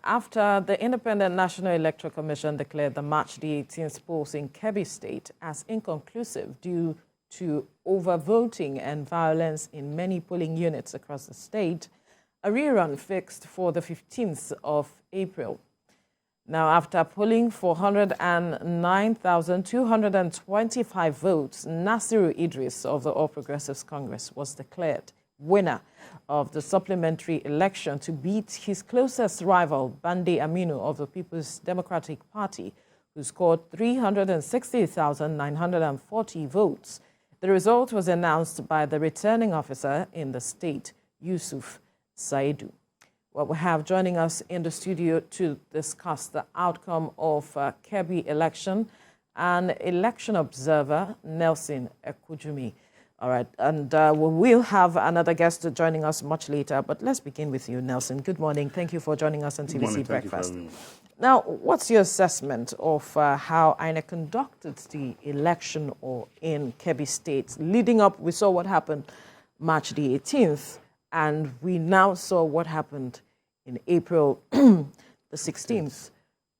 after the Independent National Electoral Commission declared the March the 18th polls in Kebbi State as inconclusive due to overvoting and violence in many polling units across the state, a rerun fixed for the 15th of April. Now, after polling 409,225 votes, Nasir Idris of the All Progressives Congress was declared winner of the supplementary election to beat his closest rival, Bande Aminu of the People's Democratic Party, who scored 360,940 votes. The result was announced by the returning officer in the state, Yusuf Saidu. Well, we have joining us in the studio to discuss the outcome of Kebbi election, an election observer, Nelson Ekujumi. All right, and we will have another guest joining us much later, but let's begin with you, Nelson. Good morning. Thank you for joining us on TVC Breakfast. Now, what's your assessment of how INEC conducted the election in Kebbi State? Leading up, we saw what happened March the 18th, and we now saw what happened in April the 16th.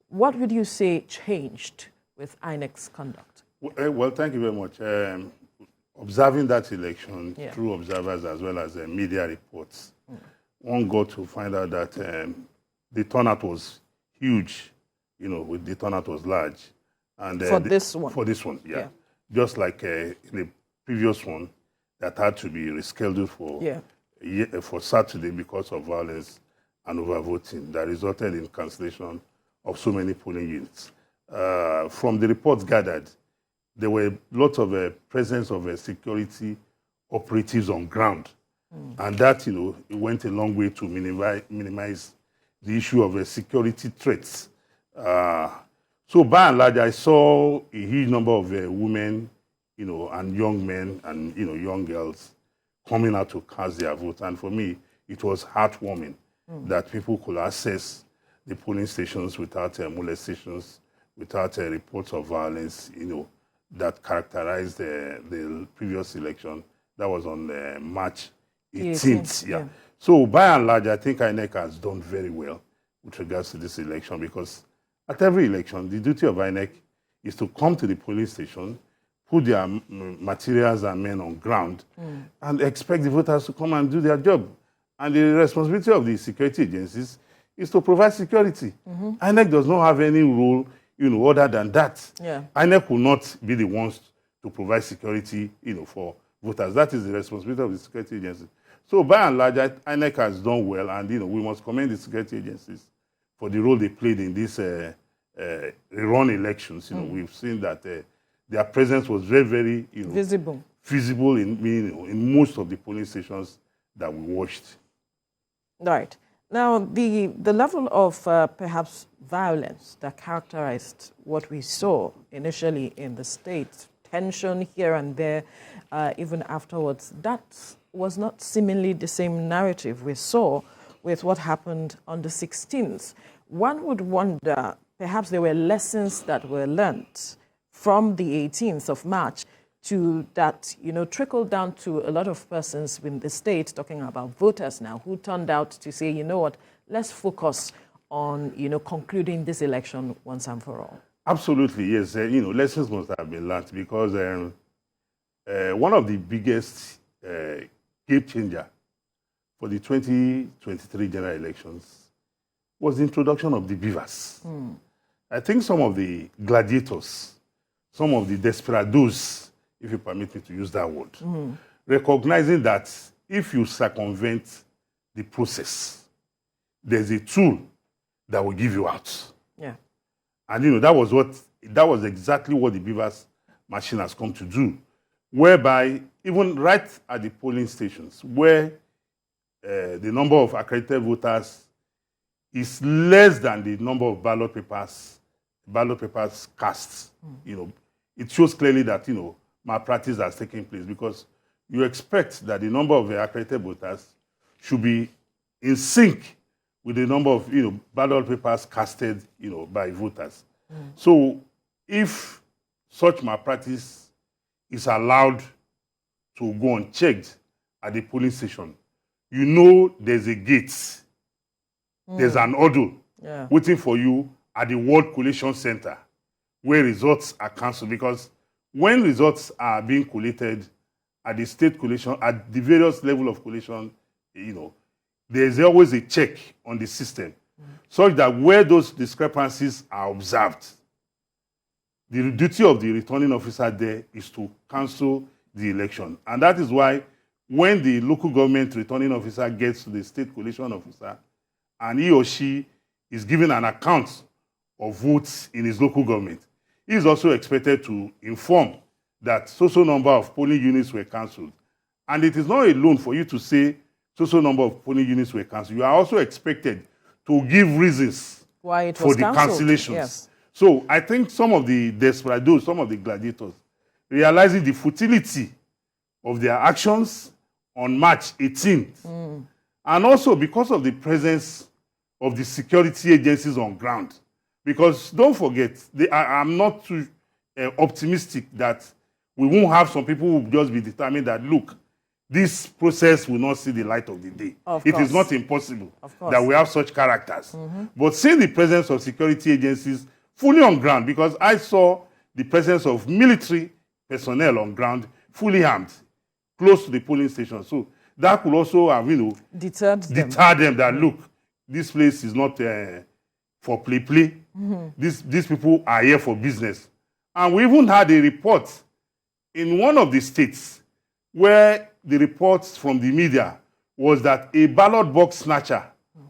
What would you say changed with INEC's conduct? Well, thank you very much. Observing that election through observers as well as media reports, one got to find out that the turnout was huge, the turnout was large. And for this one? For this one, yeah. Just like in the previous one that had to be rescheduled for Saturday because of violence and overvoting that resulted in cancellation of so many polling units. From the reports gathered, there were lots of presence of security operatives on ground. And that, it went a long way to minimize the issue of security threats. So by and large, I saw a huge number of women, and young men and, young girls coming out to cast their vote. And for me, it was heartwarming that people could access the polling stations without molestations, without reports of violence, that characterized the previous election. That was on March 18th. Yeah. So by and large, I think INEC has done very well with regards to this election, because at every election, the duty of INEC is to come to the polling station, put their materials and men on ground, and expect the voters to come and do their job. And the responsibility of the security agencies is to provide security. INEC does not have any role other than that. INEC will not be the ones to provide security, for voters. That is the responsibility of the security agencies. So by and large, INEC has done well, and we must commend the security agencies for the role they played in these rerun elections. We've seen that their presence was very, very visible in most of the polling stations that we watched. Right. Now, the level of perhaps violence that characterized what we saw initially in the state, tension here and there, even afterwards, that was not seemingly the same narrative we saw with what happened on the 16th. One would wonder, perhaps there were lessons that were learned from the 18th of March to that, trickled down to a lot of persons in the state, talking about voters now, who turned out to say, you know what, let's focus on, concluding this election once and for all. Absolutely, yes. Lessons must have been learned, because one of the biggest game changer for the 2023 general elections was the introduction of the beavers. I think some of the gladiators, some of the desperados, if you permit me to use that word, recognizing that if you circumvent the process, there's a tool that will give you out. And that was exactly what the beavers machine has come to do, whereby even right at the polling stations, where the number of accredited voters is less than the number of ballot papers cast, it shows clearly that malpractice has taken place, because you expect that the number of accredited voters should be in sync with the number of ballot papers casted by voters. So if such malpractice is allowed to go unchecked at the polling station, there's a gate, there's an order waiting for you at the World Collation Center, where results are cancelled. Because when results are being collated at the state collation, at the various level of collation, there's always a check on the system, such that where those discrepancies are observed, the duty of the returning officer there is to cancel the election. And that is why when the local government returning officer gets to the state collation officer and he or she is given an account of votes in his local government, he is also expected to inform that so-so number of polling units were cancelled. And it is not alone for you to say so-so number of polling units were cancelled. You are also expected to give reasons why it for was the cancellations. Yes. So I think some of the desperados, some of the gladiators, realizing the futility of their actions on March 18th, and also because of the presence of the security agencies on ground. Because don't forget, I'm not too optimistic that we won't have some people who will just be determined that, look, this process will not see the light of the day. It is not impossible that we have such characters. But seeing the presence of security agencies fully on ground, because I saw the presence of military personnel on ground, fully armed, close to the polling station. So that could also have, deter them that, look, this place is not for play. These people are here for business. And we even had a report in one of the states where the reports from the media was that a ballot box snatcher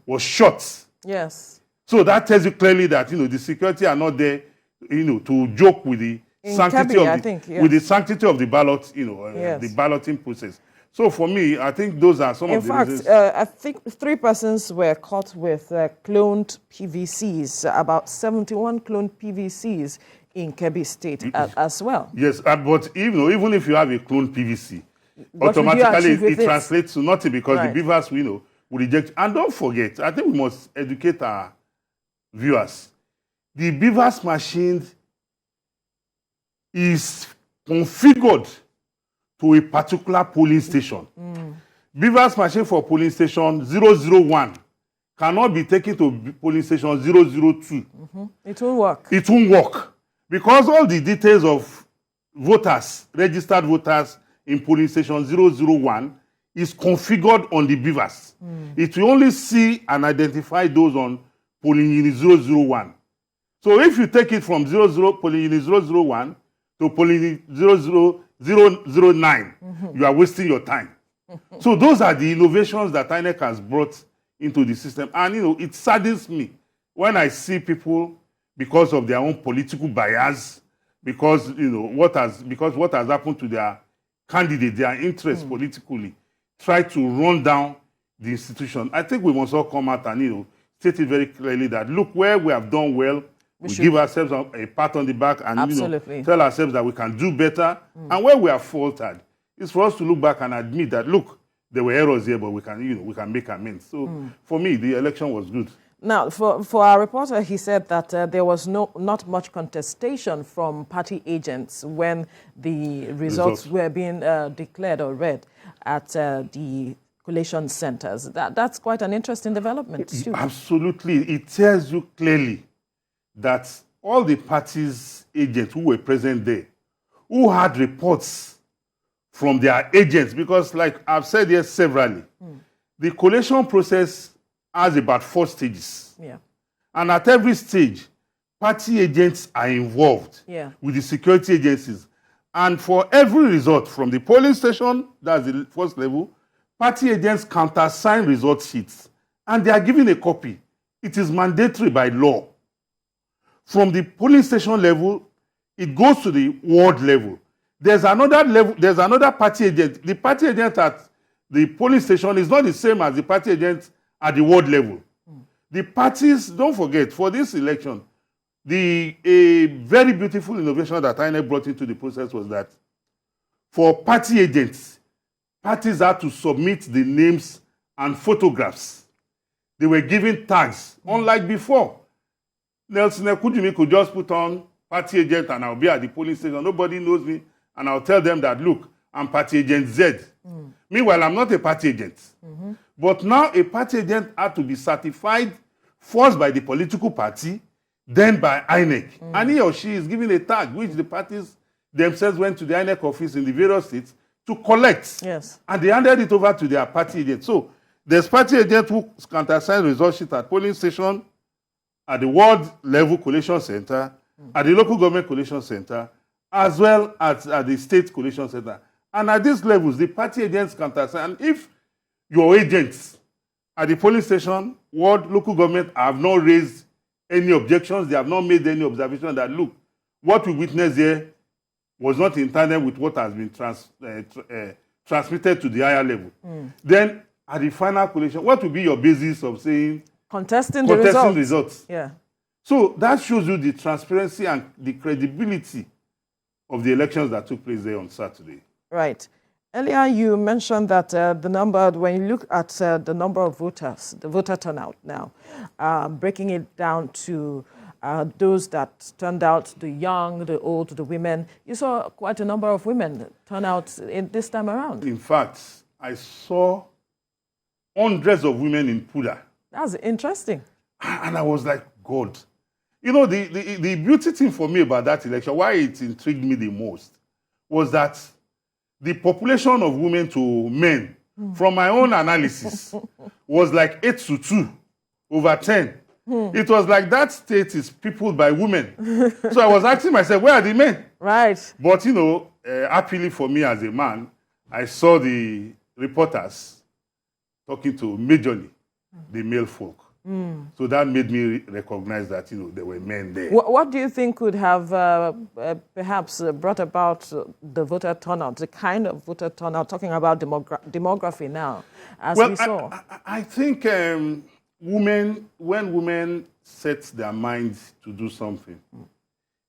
was shot. Yes. So that tells you clearly that, the security are not there, to joke with the sanctity Kebbi, with the sanctity of the ballot, the balloting process. So for me, I think those are some of the reasons. In fact, I think 3 persons were caught with cloned PVCs, about 71 cloned PVCs in Kebbi State as well. Yes, but even if you have a cloned PVC, automatically it translates to nothing, because the beavers, will reject. And don't forget, I think we must educate our viewers. The beavers machine is configured to a particular polling station. Beavers machine for polling station 001 cannot be taken to polling station 002. It won't work. It won't work. Because all the details of voters, registered voters in polling station 001 is configured on the beavers. It will only see and identify those on polling unit 001. So if you take it from polling unit 001 to polling unit 009, you are wasting your time. So those are the innovations that INEC has brought into the system. And, it saddens me when I see people, because of their own political bias, because, what has happened to their candidate, their interest politically, try to run down the institution. I think we must all come out and, state it very clearly that, look, where we have done well, we give ourselves a pat on the back and tell ourselves that we can do better. And where we have faltered, it's for us to look back and admit that, look, there were errors here, but we can make amends. So for me, the election was good. Now, for our reporter, he said that there was not much contestation from party agents when the results were being declared or read at the collation centers. That's quite an interesting development, too. Absolutely. It tells you clearly that all the parties' agents who were present there, who had reports from their agents, because like I've said here severally, the collation process has about 4 stages. Yeah. And at every stage, party agents are involved with the security agencies. And for every result from the polling station, that's the first level, party agents countersign result sheets. And they are given a copy. It is mandatory by law. From the polling station level, it goes to the ward level. There's another party agent. The party agent at the polling station is not the same as the party agent at the ward level. The parties, don't forget, for this election, a very beautiful innovation that INEC brought into the process was that for party agents, parties had to submit the names and photographs. They were given tags, unlike before. Nelson Ekudimi could just put on party agent and I'll be at the polling station. Nobody knows me. And I'll tell them that, look, I'm party agent Z. Meanwhile, I'm not a party agent. But now a party agent had to be certified first by the political party, then by INEC. And he or she is given a tag, which the parties themselves went to the INEC office in the various states to collect. Yes. And they handed it over to their party agents. So there's party agents who countersign result sheet at polling station, at the ward level collation center, at the local government collation center, as well as at the state collation center. And at these levels, the party agents countersign. And if your agents at the polling station, ward, local government have not raised any objections, they have not made any observation that, look, what we witnessed here was not in tandem with what has been transmitted to the higher level. Then, at the final collation, what will be your basis of saying contesting the results? Yeah. So that shows you the transparency and the credibility of the elections that took place there on Saturday. Right. Earlier, you mentioned that the number, when you look at the number of voters, the voter turnout now, breaking it down to those that turned out, the young, the old, the women, you saw quite a number of women turn out in this time around. In fact, I saw hundreds of women in Puda. That's interesting. And I was like, God. You know, the beauty thing for me about that election, why it intrigued me the most, was that the population of women to men, from my own analysis, was like 8-2 over 10. It was like that state is peopled by women. So I was asking myself, where are the men? Right. But, you know, happily for me as a man, I saw the reporters talking to majorly the male folk. So that made me recognize that, you know, there were men there. What do you think could have perhaps brought about the voter turnout, the kind of voter turnout, talking about demography now, as we saw? I think when women set their minds to do something,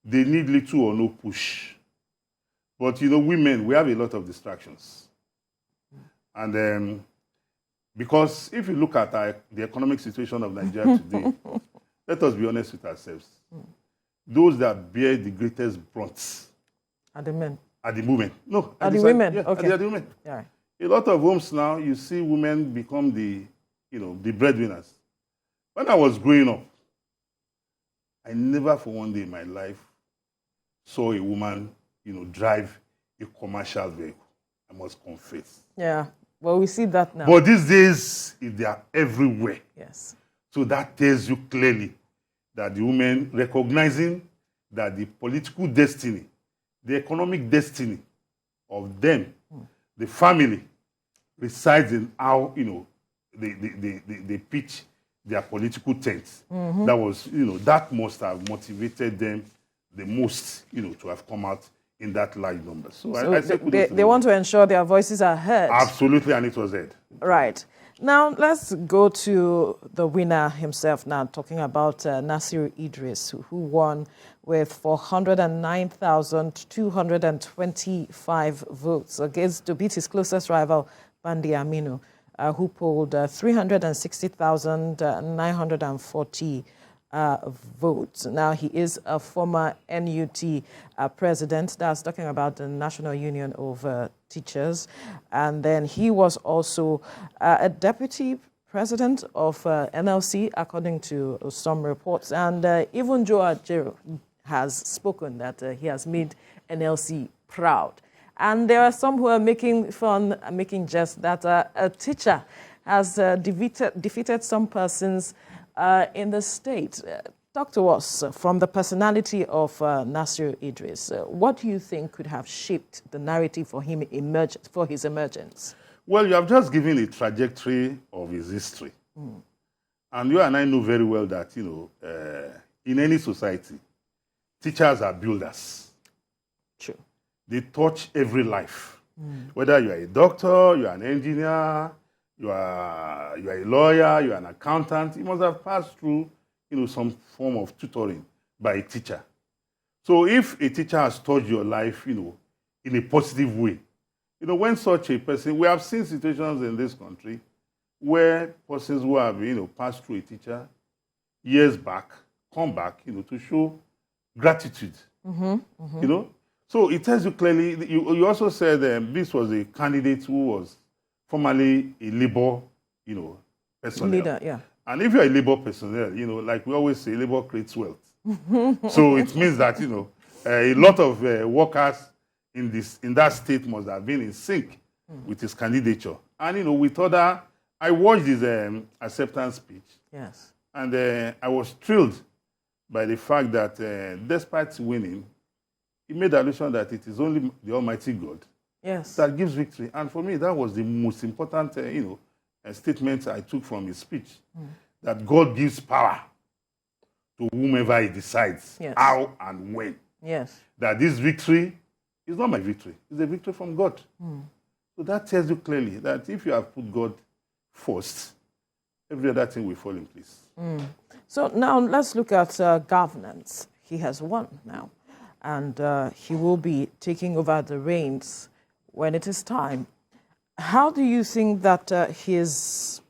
they need little or no push. But, you know, women, we have a lot of distractions. And because if you look at the economic situation of Nigeria today, let us be honest with ourselves. Those that bear the greatest brunt are the men. Are the women. No. Are the women? Yeah, okay. Are the women. Yeah. A lot of homes now, you see women become the breadwinners. When I was growing up, I never for one day in my life saw a woman, drive a commercial vehicle. I must confess. Yeah. Well, we see that now. But these days, they are everywhere. Yes. So that tells you clearly that the women recognizing that the political destiny, the economic destiny of them, the family, resides in how, they pitch their political tents. That was, that must have motivated them the most, to have come out in that large number. So I they want to ensure their voices are heard. Absolutely, and it was heard. Right. Now, let's go to the winner himself now, talking about Nasir Idris, who won with 409,225 votes to beat his closest rival, Bandi Aminu, who polled 360,940 votes. Now, he is a former NUT president. That's talking about the National Union of Teachers. And then he was also a deputy president of NLC, according to some reports. And even Joe Ajero has spoken that he has made NLC proud. And there are some who are making fun, making jest that a teacher has defeated some persons in the state. Talk to us from the personality of Nasir Idris. What do you think could have shaped the narrative for him for his emergence? Well, you have just given a trajectory of his history. And you and I know very well that, in any society, teachers are builders. True. They touch every life. Whether you are a doctor, you are an engineer, you are a lawyer, you are an accountant, you must have passed through, some form of tutoring by a teacher. So if a teacher has touched your life, in a positive way, when such a person, we have seen situations in this country where persons who have, passed through a teacher years back, come back, to show gratitude, So it tells you clearly, you also said this was a candidate who was formerly a labor, personnel. Leader, yeah. And if you're a labor personnel, like we always say, labor creates wealth. So it means that, a lot of workers in that state must have been in sync with his candidature. And, with other, I watched his acceptance speech. Yes. And I was thrilled by the fact that despite winning, he made the allusion that it is only the Almighty God that gives victory. And for me, that was the most important, statement I took from his speech, that God gives power to whomever he decides, how and when. Yes. That this victory is not my victory. It's a victory from God. So that tells you clearly that if you have put God first, every other thing will fall in place. So now let's look at governance. He has won now, and he will be taking over the reins when it is time. How do you think that his,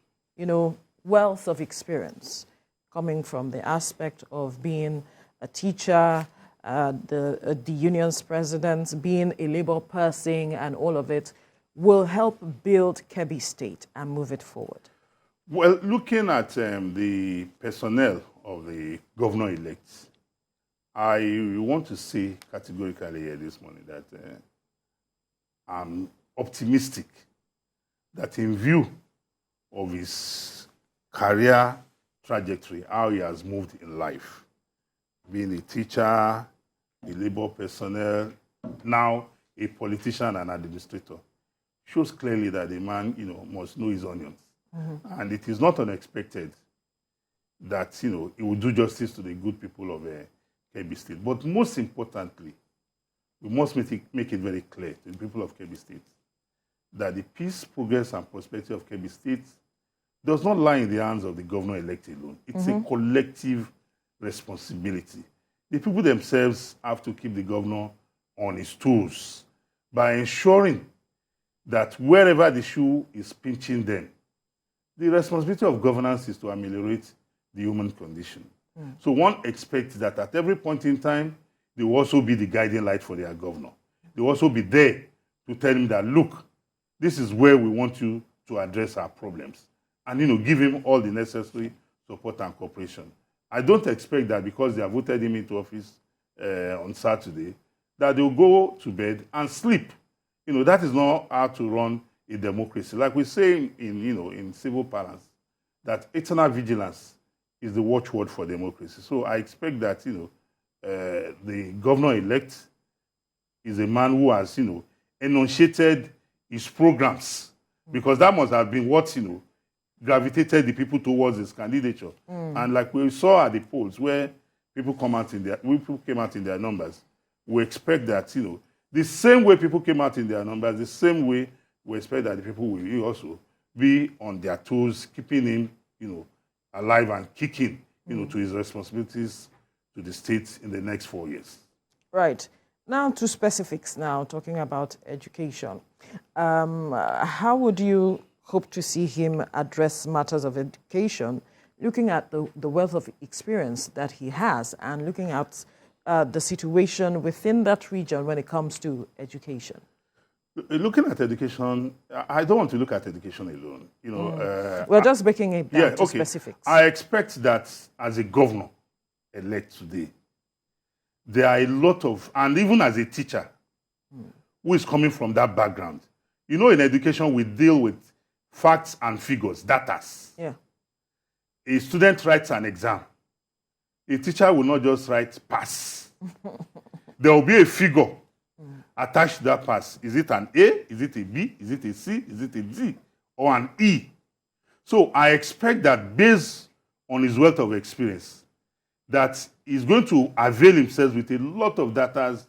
wealth of experience, coming from the aspect of being a teacher, the union's president, being a labor person, and all of it, will help build Kebbi State and move it forward? Well, looking at the personnel of the governor-elect, I want to say categorically here this morning that I'm optimistic that in view of his career trajectory, how he has moved in life, being a teacher, a labor personnel, now a politician and administrator, shows clearly that the man, must know his onions. And it is not unexpected that, he will do justice to the good people of Kebbi State. But most importantly, we must make it very clear to the people of Kebbi State that the peace, progress, and prosperity of Kebbi State does not lie in the hands of the governor-elect alone. It's a collective responsibility. The people themselves have to keep the governor on his toes by ensuring that wherever the shoe is pinching them, the responsibility of governance is to ameliorate the human condition. So one expects that at every point in time, they will also be the guiding light for their governor. They will also be there to tell him that, look, this is where we want you to address our problems. And, give him all the necessary support and cooperation. I don't expect that because they have voted him into office on Saturday, that they'll go to bed and sleep. That is not how to run a democracy. Like we say in civil parlance, that eternal vigilance is the watchword for democracy. So I expect that, the governor-elect is a man who has, enunciated his programs, because that must have been what, gravitated the people towards his candidature. And like we saw at the polls where people came out in their numbers, we expect that, the same way people came out in their numbers, the same way we expect that the people will also be on their toes, keeping him, alive and kicking, to his responsibilities to the state in the next 4 years. Right. Now to specifics now, talking about education. How would you hope to see him address matters of education, looking at the wealth of experience that he has and looking at the situation within that region when it comes to education? Looking at education, I don't want to look at education alone. We're just breaking it down to specifics. I expect that as a governor-elect today, there are a lot of, and even as a teacher who is coming from that background, in education we deal with facts and figures, datas. Yeah. A student writes an exam. A teacher will not just write pass. There will be a figure attached to that pass. Is it an A? Is it a B? Is it a C? Is it a D? Or an E? So I expect that based on his wealth of experience, that he's going to avail himself with a lot of data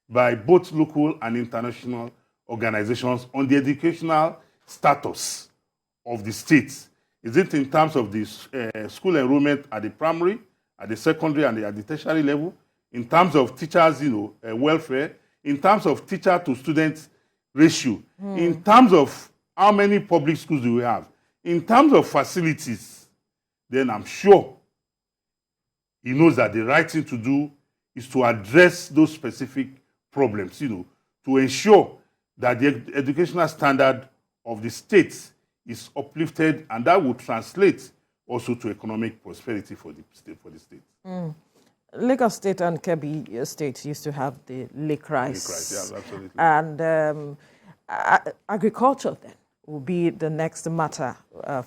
by both local and international organizations on the educational status of the states. Is it in terms of the school enrollment at the primary, at the secondary, and at the tertiary level? In terms of teachers, welfare? In terms of teacher to student ratio? In terms of how many public schools do we have? In terms of facilities? Then I'm sure he knows that the right thing to do is to address those specific problems, to ensure that the educational standard of the state is uplifted, and that will translate also to economic prosperity for the state. Lagos State and Kebbi State used to have the lake rice. Lake rice, yeah, absolutely. And agriculture then will be the next matter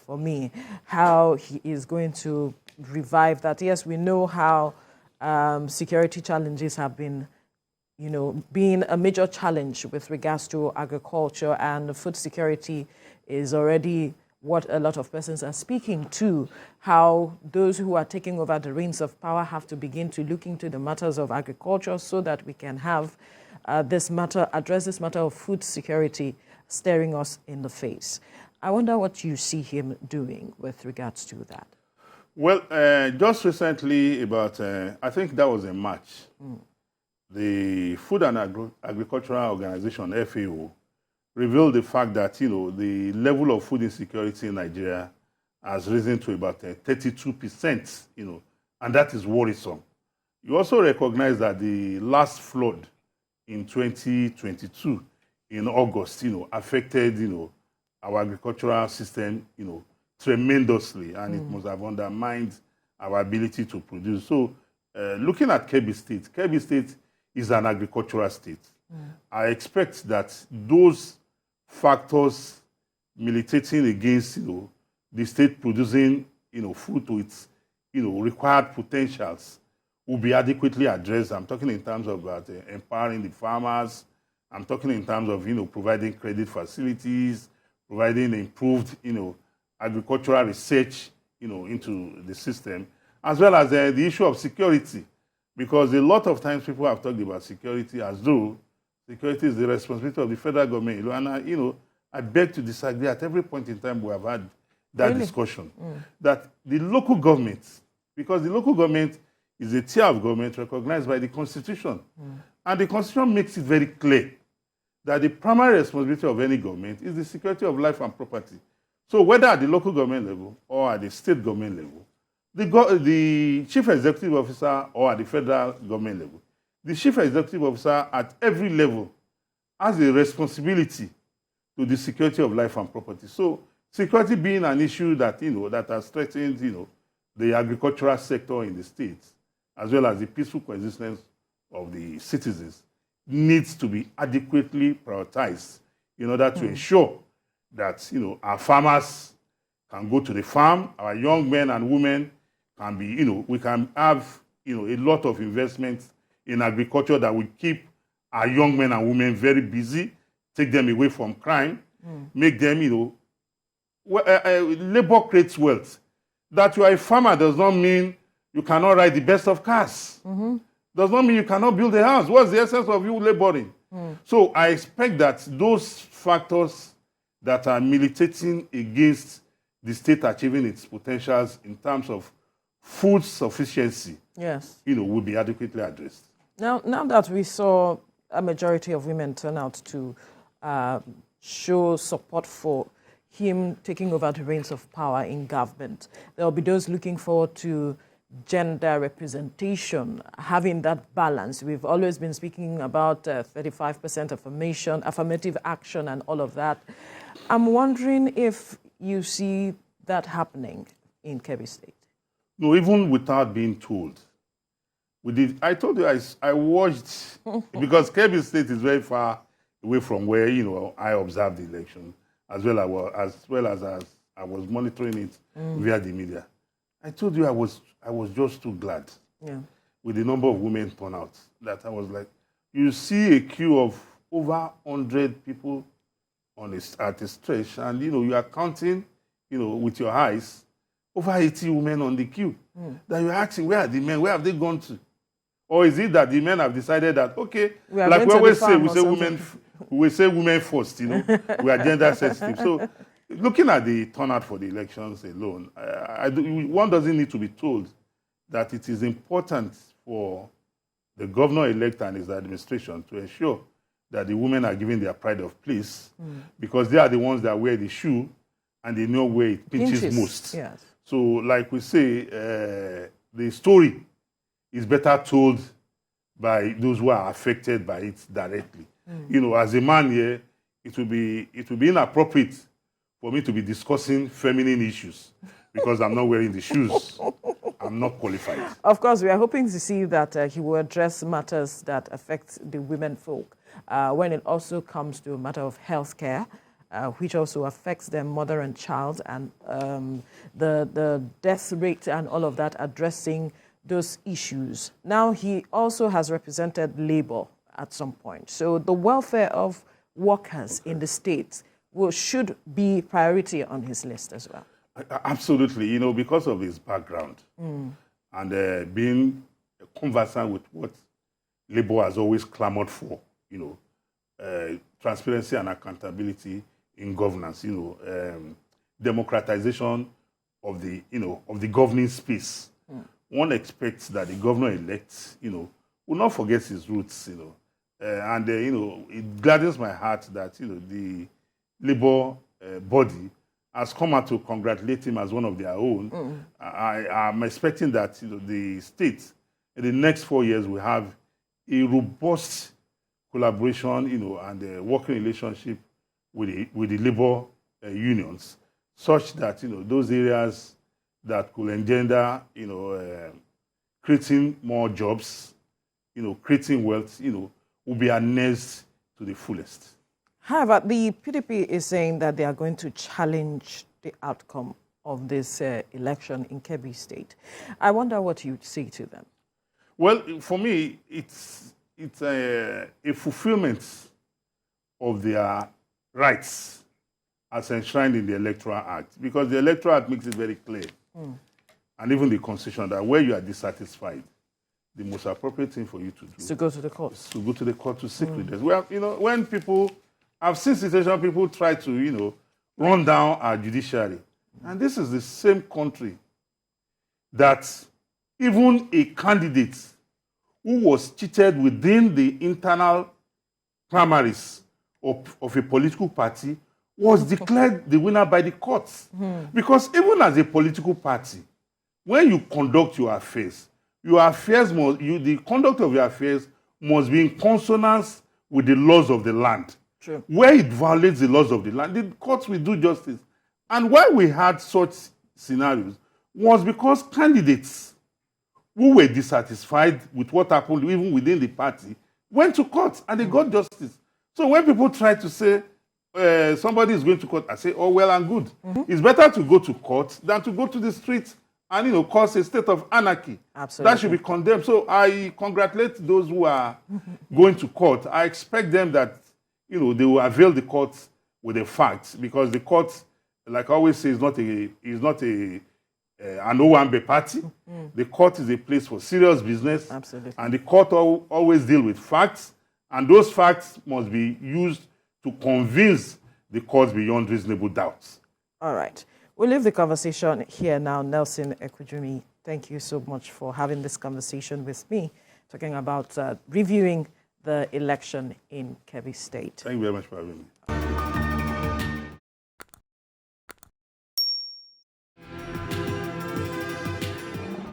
for me, how he is going to revive that. Yes, we know how security challenges have been, being a major challenge with regards to agriculture, and food security is already what a lot of persons are speaking to, how those who are taking over the reins of power have to begin to look into the matters of agriculture so that we can have address this matter of food security staring us in the face. I wonder what you see him doing with regards to that. Well, just recently, I think that was in March, the Food and Agricultural Organization, FAO, revealed the fact that, the level of food insecurity in Nigeria has risen to about 32%, and that is worrisome. You also recognize that the last flood in 2022 in August, affected, our agricultural system, tremendously, and it must have undermined our ability to produce. So looking at Kebbi State is an agricultural state. I expect that those factors militating against, the state producing, food to its, required potentials will be adequately addressed. I'm talking in terms of empowering the farmers. I'm talking in terms of, providing credit facilities, providing improved, agricultural research, into the system, as well as the issue of security. Because a lot of times people have talked about security as though security is the responsibility of the federal government. And, I beg to disagree. At every point in time, we have had that discussion. That the local government, because the local government is a tier of government recognized by the Constitution. And the Constitution makes it very clear that the primary responsibility of any government is the security of life and property. So whether at the local government level or at the state government level, the chief executive officer or at the federal government level, the chief executive officer at every level has a responsibility to the security of life and property. So security being an issue that, that has threatened, the agricultural sector in the state, as well as the peaceful coexistence of the citizens, needs to be adequately prioritized in order to ensure that, our farmers can go to the farm, our young men and women can be, we can have, a lot of investments in agriculture that will keep our young men and women very busy, take them away from crime, make them, labor creates wealth. That you are a farmer does not mean you cannot ride the best of cars. Does not mean you cannot build a house. What's the essence of you laboring? So I expect that those factors that are militating against the state achieving its potentials in terms of food sufficiency, will be adequately addressed. Now that we saw a majority of women turn out to show support for him taking over the reins of power in government, there will be those looking forward to gender representation, having that balance. We've always been speaking about 35% affirmative action and all of that. I'm wondering if you see that happening in Kebbi State. No, even without being told. I told you I watched, because Kebbi State is very far away from where, I observed the election, as well as I was monitoring it via the media. I told you I was just too glad with the number of women turnout that I was like, you see a queue of over 100 people at a stretch, and you are counting, with your eyes, over 80 women on the queue. That you're asking, where are the men? Where have they gone to? Or is it that the men have decided that, okay, like we always say, we say women first, we are gender sensitive. So looking at the turnout for the elections alone, one doesn't need to be told that it is important for the governor-elect and his administration to ensure that the women are given their pride of place, because they are the ones that wear the shoe and they know where it pinches most. Yes. So like we say, the story is better told by those who are affected by it directly. As a man here, it will be inappropriate for me to be discussing feminine issues because I'm not wearing the shoes. I'm not qualified. Of course, we are hoping to see that he will address matters that affect the women folk when it also comes to a matter of healthcare, which also affects their mother and child, and the death rate and all of that, addressing those issues. Now, he also has represented labor at some point. So the welfare of workers in the state should be priority on his list as well. Absolutely, you know, because of his background and being conversant with what labor has always clamored for, you know, transparency and accountability in governance, you know, democratization of the, you know, of the governing space. One expects that the governor-elect, you know, will not forget his roots, you know, you know, it gladdens my heart that, you know, the labor body has come out to congratulate him as one of their own. I'm expecting that, you know, the state in the next 4 years will have a robust collaboration, you know, and a working relationship with the labor unions, such that, you know, those areas that could engender, you know, creating more jobs, you know, creating wealth, you know, will be harnessed to the fullest. However, the PDP is saying that they are going to challenge the outcome of this election in Kebbi State. I wonder what you'd say to them. Well, for me, it's a fulfillment of their rights as enshrined in the Electoral Act, because the Electoral Act makes it very clear, and even the Constitution, that where you are dissatisfied, the most appropriate thing for you to do is to go to the court. To go to the court to seek redress. Well, you know, when people, I've seen situations, people try to, you know, run down our judiciary. And this is the same country that even a candidate who was cheated within the internal primaries of a political party was declared the winner by the courts. Because even as a political party, when you conduct your affairs must, the conduct of your affairs must be in consonance with the laws of the land. True. Where it violates the laws of the land, the courts will do justice. And why we had such scenarios was because candidates who were dissatisfied with what happened even within the party went to court and they got justice. So when people try to say somebody is going to court, I say, oh, well and good. It's better to go to court than to go to the streets and, you know, cause a state of anarchy. Absolutely. That should be condemned. So I congratulate those who are going to court. I expect them that, you know, they will avail the court with the facts, because the court, like I always say, is not an Owambe party. The court is a place for serious business. Absolutely. And the court always deal with facts, and those facts must be used to convince the court beyond reasonable doubts. All right. We'll leave the conversation here now. Nelson Ekwujumi, thank you so much for having this conversation with me, talking about reviewing the election in Kebbi State. Thank you very much for having me.